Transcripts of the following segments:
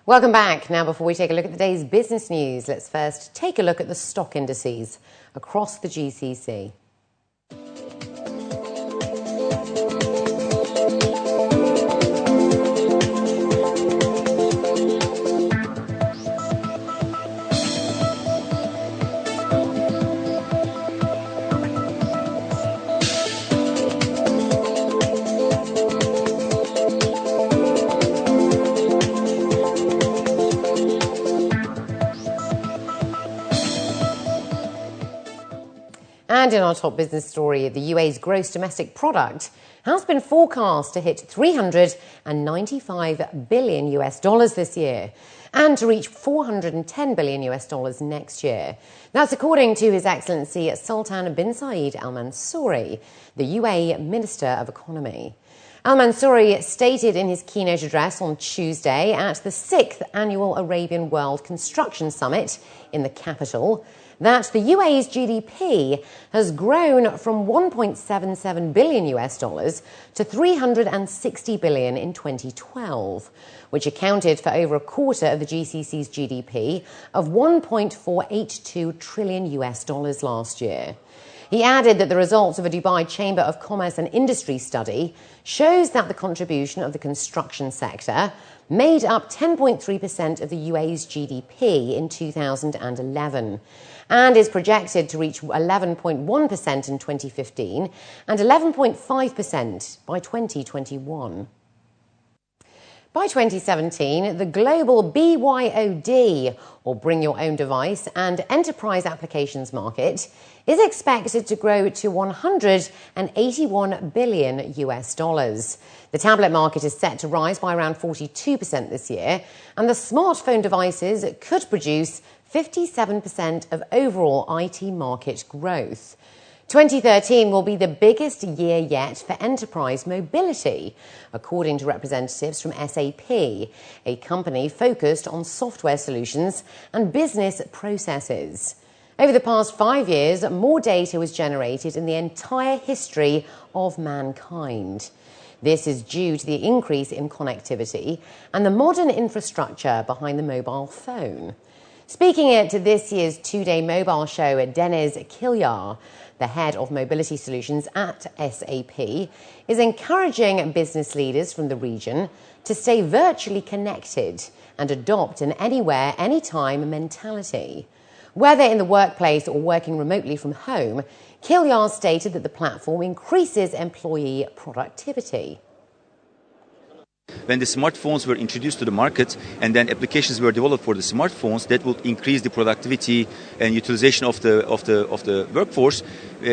Welcome back. Now, before we take a look at the day's business news, let's first take a look at the stock indices across the GCC. And in our top business story, the UAE's gross domestic product has been forecast to hit $395 billion this year and to reach $410 billion next year. That's according to His Excellency Sultan bin Saeed Al Mansouri, the UAE Minister of Economy. Al Mansouri stated in his keynote address on Tuesday at the 6th Annual Arabian World Construction Summit in the capital that the UAE's GDP has grown from $1.77 billion to $360 billion in 2012, which accounted for over a quarter of the GCC's GDP of $1.482 trillion last year. He added that the results of a Dubai Chamber of Commerce and Industry study shows that the contribution of the construction sector made up 10.3% of the UAE's GDP in 2011 and is projected to reach 11.1% in 2015 and 11.5% by 2021. By 2017, the global BYOD, or Bring Your Own Device, and Enterprise Applications market is expected to grow to $181 billion. The tablet market is set to rise by around 42% this year, and the smartphone devices could produce 57% of overall IT market growth. 2013 will be the biggest year yet for enterprise mobility, according to representatives from SAP, a company focused on software solutions and business processes. Over the past 5 years, more data was generated in the entire history of mankind. This is due to the increase in connectivity and the modern infrastructure behind the mobile phone. Speaking at this year's two-day mobile show, Deniz Kilyar, the head of mobility solutions at SAP, is encouraging business leaders from the region to stay virtually connected and adopt an anywhere, anytime mentality. Whether in the workplace or working remotely from home, Kilyar stated that the platform increases employee productivity. When the smartphones were introduced to the market and then applications were developed for the smartphones that would increase the productivity and utilization of the workforce,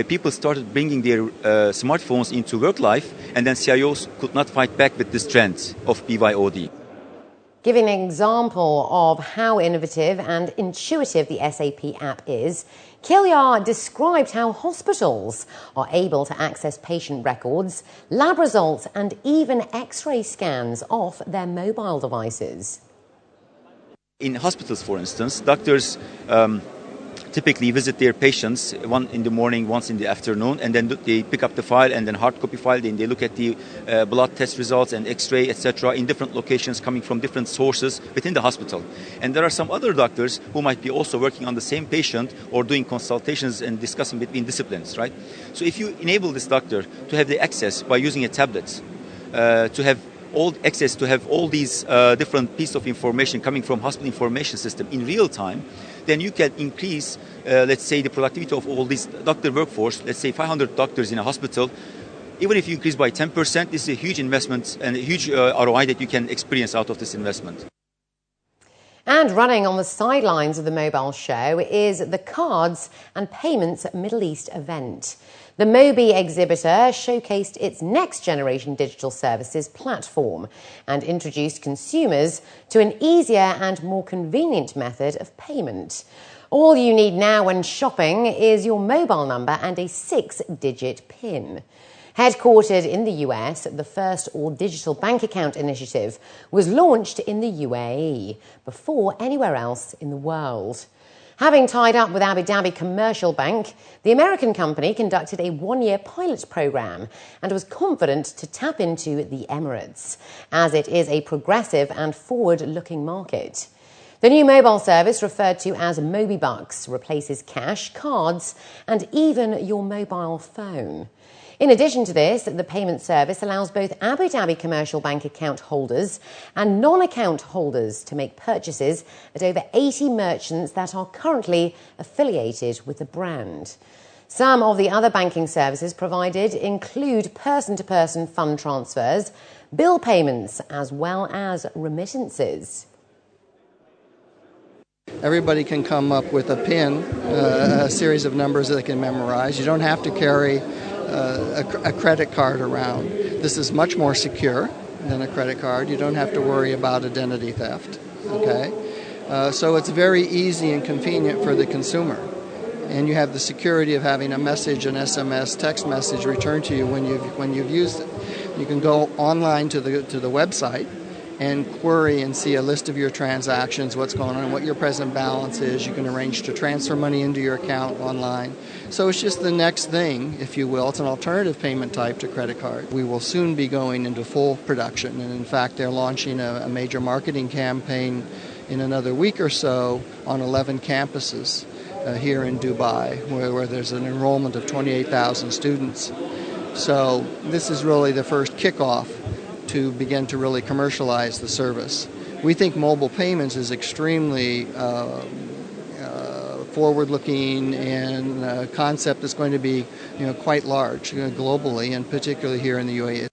people started bringing their smartphones into work life, and then CIOs could not fight back with this trend of BYOD. Giving an example of how innovative and intuitive the SAP app is, Kilyar described how hospitals are able to access patient records, lab results, and even X-ray scans off their mobile devices. In hospitals, for instance, doctors typically visit their patients, one in the morning, once in the afternoon, and then they pick up the file and then hard copy file, then they look at the blood test results and X-ray, etc., in different locations coming from different sources within the hospital. And there are some other doctors who might be also working on the same patient or doing consultations and discussing between disciplines, right? So if you enable this doctor to have the access by using a tablet, to have all access to have all these different pieces of information coming from hospital information system in real time, then you can increase, let's say, the productivity of all this doctor workforce. Let's say 500 doctors in a hospital. Even if you increase by 10%, this is a huge investment and a huge ROI that you can experience out of this investment. And running on the sidelines of the mobile show is the Cards and Payments Middle East event. The Mobi exhibitor showcased its next-generation digital services platform and introduced consumers to an easier and more convenient method of payment. All you need now when shopping is your mobile number and a 6-digit PIN. Headquartered in the US, the first all-digital bank account initiative was launched in the UAE before anywhere else in the world. Having tied up with Abu Dhabi Commercial Bank, the American company conducted a one-year pilot program and was confident to tap into the Emirates, as it is a progressive and forward-looking market. The new mobile service, referred to as MobiBucks, replaces cash, cards, and even your mobile phone. In addition to this, the payment service allows both Abu Dhabi Commercial Bank account holders and non-account holders to make purchases at over 80 merchants that are currently affiliated with the brand. Some of the other banking services provided include person-to-person fund transfers, bill payments, as well as remittances. Everybody can come up with a PIN, a series of numbers that they can memorize. You don't have to carry a credit card around. This is much more secure than a credit card. You don't have to worry about identity theft. Okay, so it's very easy and convenient for the consumer, and you have the security of having a message, an SMS, text message returned to you when you've used it. You can go online to the website and query and see a list of your transactions, what's going on, what your present balance is. You can arrange to transfer money into your account online. So it's just the next thing, if you will. It's an alternative payment type to credit card. We will soon be going into full production, and in fact they're launching a major marketing campaign in another week or so on 11 campuses here in Dubai, where there's an enrollment of 28,000 students. So this is really the first kickoff to begin to really commercialize the service. We think mobile payments is extremely forward-looking and a concept that's going to be quite large globally, and particularly here in the UAE.